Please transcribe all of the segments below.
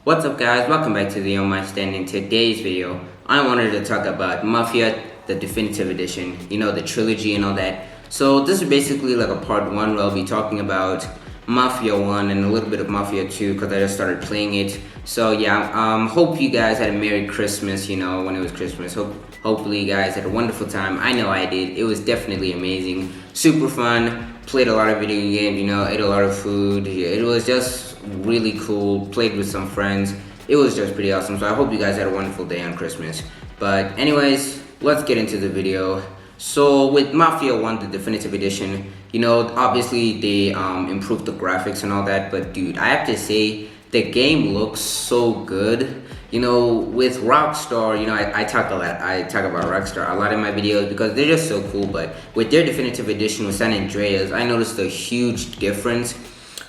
What's up guys, welcome back to the On My Stand. In today's video, I wanted to talk about Mafia, the definitive edition, the trilogy and all that. So this is basically like a part 1 where I'll be talking about Mafia 1 and a little bit of Mafia 2 because I just started playing it. So yeah, hope you guys had a Merry Christmas, when it was Christmas. Hopefully you guys had a wonderful time. I know I did. It was definitely amazing, super fun. Played a lot of video games, ate a lot of food. It was just really cool. Played with some friends. It was just pretty awesome. So I hope you guys had a wonderful day on Christmas. But anyways, let's get into the video. So with Mafia 1, the definitive edition, obviously they improved the graphics and all that. But dude, I have to say, the game looks so good. With Rockstar, I talk about Rockstar a lot in my videos because they're just so cool. But with their definitive edition with San Andreas, I noticed a huge difference.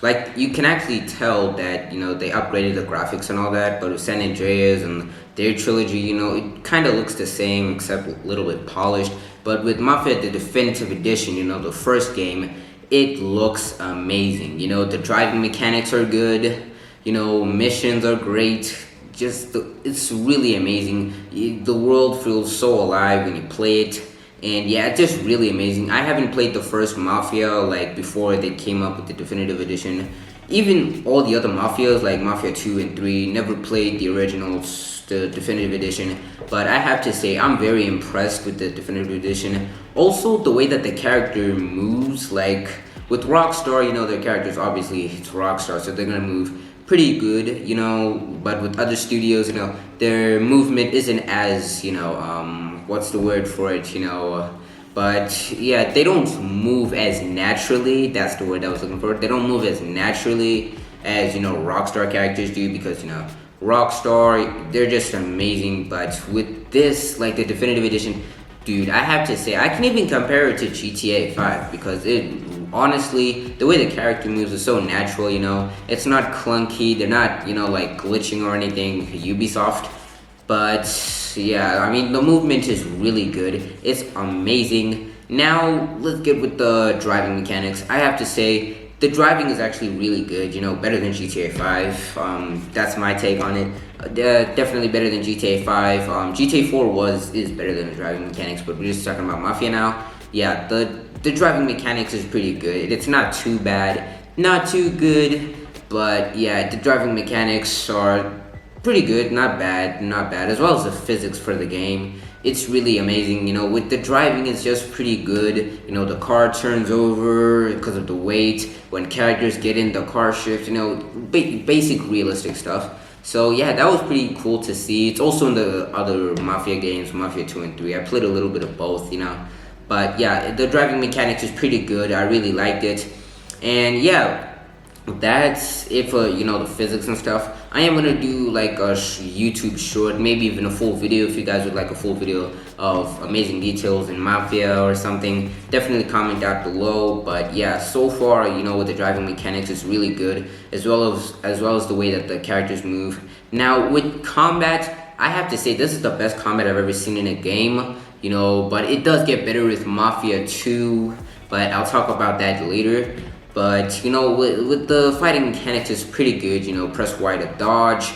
Like, you can actually tell that, they upgraded the graphics and all that, but with San Andreas and their trilogy, it kind of looks the same except a little bit polished. But with Mafia, the definitive edition, the first game, it looks amazing. The driving mechanics are good, missions are great. It's really amazing. The world feels so alive when you play it. And yeah, it's just really amazing. I haven't played the first Mafia like before they came up with the definitive edition. Even all the other Mafias like Mafia 2 and 3, never played the originals, the definitive edition. But I have to say, I'm very impressed with the definitive edition. Also, the way that the character moves, like with Rockstar, their characters, obviously it's Rockstar, so they're gonna move pretty good, but with other studios, their movement isn't as, what's the word for it, but yeah, they don't move as naturally. That's the word I was looking for. They don't move as naturally as, Rockstar characters do because, Rockstar, they're just amazing. But with this, like the definitive edition, dude, I have to say, I can even compare it to GTA 5 because honestly, the way the character moves is so natural, it's not clunky, they're not, like glitching or anything, Ubisoft, but yeah, I mean, the movement is really good, it's amazing. Now, let's get with the driving mechanics. I have to say, the driving is actually really good, better than GTA 5, that's my take on it. Definitely better than GTA 5, GTA 4 is better than the driving mechanics, but we're just talking about Mafia now. Yeah, the driving mechanics is pretty good. It's not too bad, not too good, but yeah, the driving mechanics are pretty good, not bad, as well as the physics for the game. It's really amazing, with the driving it's just pretty good. The car turns over because of the weight. When characters get in, the car shifts, basic realistic stuff. So yeah, that was pretty cool to see. It's also in the other Mafia games, Mafia 2 and 3. I played a little bit of both, But yeah, the driving mechanics is pretty good. I really liked it. And yeah, that's it for, the physics and stuff. I am going to do like a YouTube short, maybe even a full video if you guys would like a full video of amazing details in Mafia or something. Definitely comment down below. But yeah, so far, with the driving mechanics, it's really good, as well as the way that the characters move. Now, with combat, I have to say this is the best combat I've ever seen in a game. But it does get better with Mafia 2, but I'll talk about that later. But, with the fighting mechanics, it's pretty good, press Y to dodge,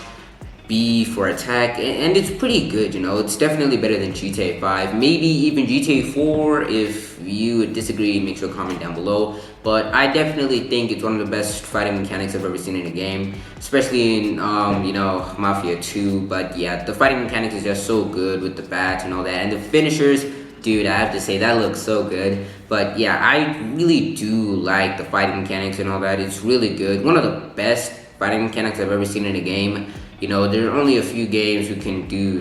B for attack, and it's pretty good, it's definitely better than GTA 5, maybe even GTA 4. If you would disagree, make sure to comment down below. But I definitely think it's one of the best fighting mechanics I've ever seen in a game, especially in, Mafia 2. But yeah, the fighting mechanics is just so good with the bats and all that, and the finishers, dude, I have to say, that looks so good. But yeah, I really do like the fighting mechanics and all that. It's really good. One of the best fighting mechanics I've ever seen in a game. There are only a few games who can do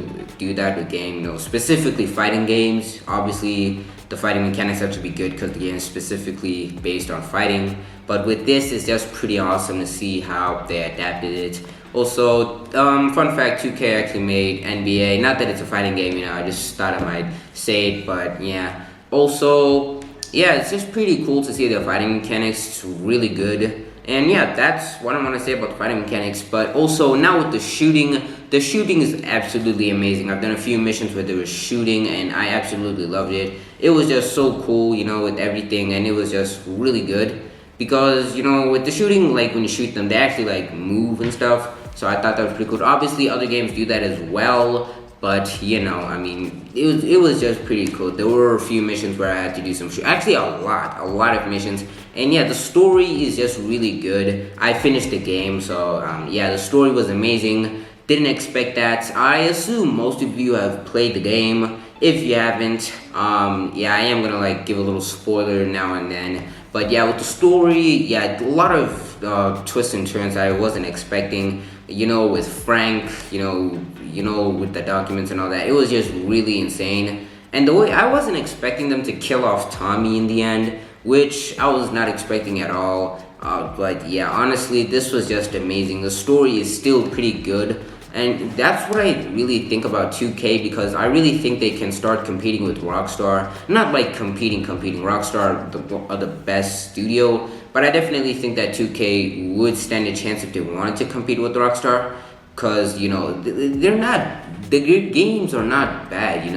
that with game, specifically fighting games. Obviously, the fighting mechanics have to be good because the game is specifically based on fighting. But with this, it's just pretty awesome to see how they adapted it. Also, fun fact, 2K actually made NBA. Not that it's a fighting game, I just thought I might say it, but yeah. Also, yeah, it's just pretty cool to see the fighting mechanics. It's really good. And yeah, that's what I want to say about the fighting mechanics. But also, now with the shooting is absolutely amazing. I've done a few missions where there was shooting, and I absolutely loved it. It was just so cool, with everything, and it was just really good. Because, with the shooting, like, when you shoot them, they actually, like, move and stuff. So I thought that was pretty cool. Obviously, other games do that as well, but you know, I mean, it was just pretty cool. There were a few missions where I had to do some actually a lot of missions, and yeah, the story is just really good. I finished the game, so yeah, the story was amazing. Didn't expect that. I assume most of you have played the game. If you haven't, yeah, I am gonna like give a little spoiler now and then. But yeah, with the story, yeah, a lot of twists and turns I wasn't expecting. You know, with Frank, with the documents and all that, it was just really insane. And the way I wasn't expecting them to kill off Tommy in the end, which I was not expecting at all. But yeah, honestly, this was just amazing. The story is still pretty good. And that's what I really think about 2K, because I really think they can start competing with Rockstar. Not like competing. Rockstar are the best studio, but I definitely think that 2K would stand a chance if they wanted to compete with Rockstar. Because, they're not, the games are not bad, you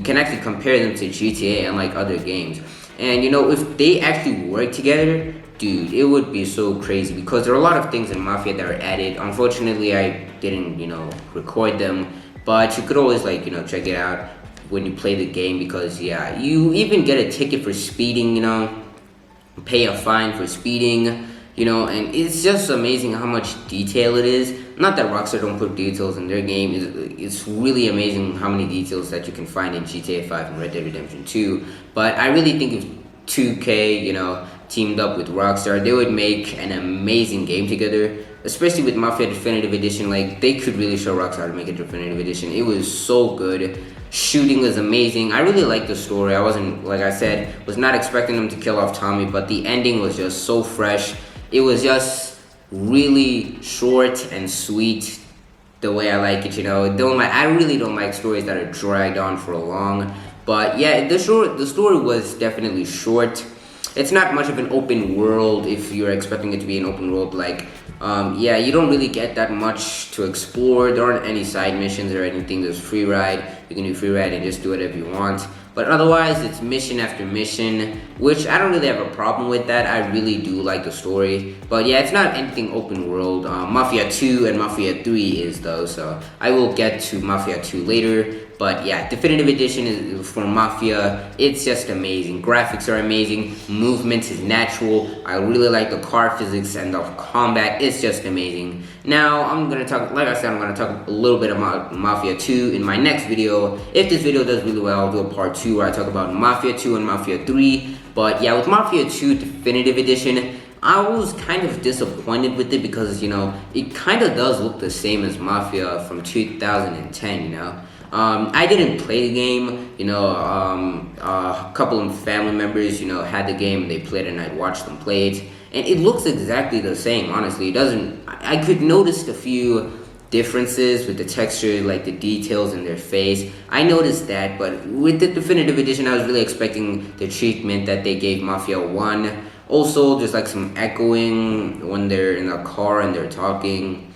can actually compare them to GTA and like other games. And, if they actually work together, dude, it would be so crazy, because there are a lot of things in Mafia that are added. Unfortunately, I didn't, record them, but you could always like, check it out when you play the game, because yeah, you even get a ticket for speeding, pay a fine for speeding, and it's just amazing how much detail it is. Not that Rockstar don't put details in their game. It's really amazing how many details that you can find in GTA 5 and Red Dead Redemption 2. But I really think if 2K, teamed up with Rockstar, they would make an amazing game together. Especially with Mafia Definitive Edition, like they could really show Rockstar to make a Definitive Edition. It was so good. Shooting was amazing. I really liked the story. I wasn't, like I said, was not expecting them to kill off Tommy, but the ending was just so fresh. It was just really short and sweet, the way I like it. I really don't like stories that are dragged on for long. But yeah, the story was definitely short. It's not much of an open world if you're expecting it to be an open world. Like, yeah, you don't really get that much to explore. There aren't any side missions or anything. There's free ride. You can do free ride and just do whatever you want. But otherwise, it's mission after mission, which I don't really have a problem with that. I really do like the story. But yeah, it's not anything open world. Mafia 2 and Mafia 3 is though, so I will get to Mafia 2 later. But yeah, Definitive Edition is for Mafia. It's just amazing. Graphics are amazing. Movement is natural. I really like the car physics and the combat. It's just amazing. Now, I'm gonna talk a little bit about Mafia 2 in my next video. If this video does really well, I'll do a part 2 where I talk about Mafia 2 and Mafia 3. But yeah, with Mafia 2 Definitive Edition, I was kind of disappointed with it because, it kind of does look the same as Mafia from 2010, I didn't play the game, a couple of family members, had the game, they played it, and I'd watch them play it, and it looks exactly the same, honestly. It doesn't, I could notice a few differences with the texture, like the details in their face. I noticed that, but with the Definitive Edition, I was really expecting the treatment that they gave Mafia 1. Also, there's like some echoing when they're in a car and they're talking.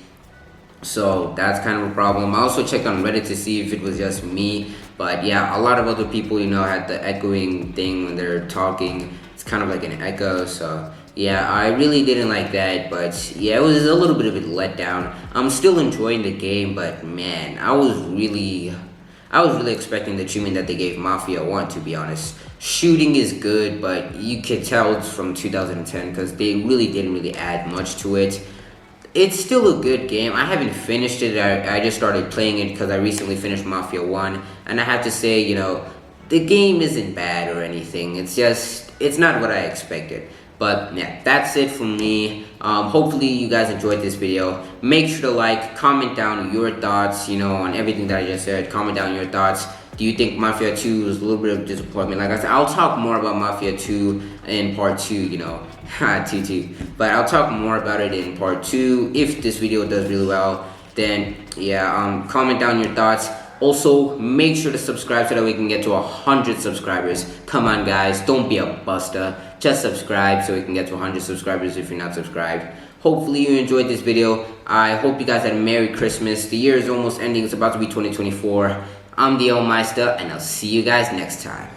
So that's kind of a problem. I also checked on Reddit to see if it was just me, but yeah, a lot of other people, had the echoing thing when they're talking. It's kind of like an echo, so yeah, I really didn't like that, but yeah, it was a little bit of a letdown. I'm still enjoying the game, but man, I was really expecting the treatment that they gave Mafia 1, to be honest. Shooting is good, but you could tell it's from 2010 because they really didn't really add much to it. It's still a good game. I haven't finished it. I just started playing it because I recently finished Mafia 1. And I have to say, the game isn't bad or anything. It's not what I expected. But yeah, that's it from me. Hopefully you guys enjoyed this video. Make sure to like, comment down your thoughts, on everything that I just said. Comment down your thoughts. Do you think Mafia 2 was a little bit of disappointment? Like I said, I'll talk more about Mafia 2 in part 2, TT. But I'll talk more about it in part 2. If this video does really well, then yeah, comment down your thoughts. Also, make sure to subscribe so that we can get to 100 subscribers. Come on, guys, don't be a buster. Just subscribe so we can get to 100 subscribers if you're not subscribed. Hopefully you enjoyed this video. I hope you guys had a Merry Christmas. The year is almost ending. It's about to be 2024. I'm the Meister, and I'll see you guys next time.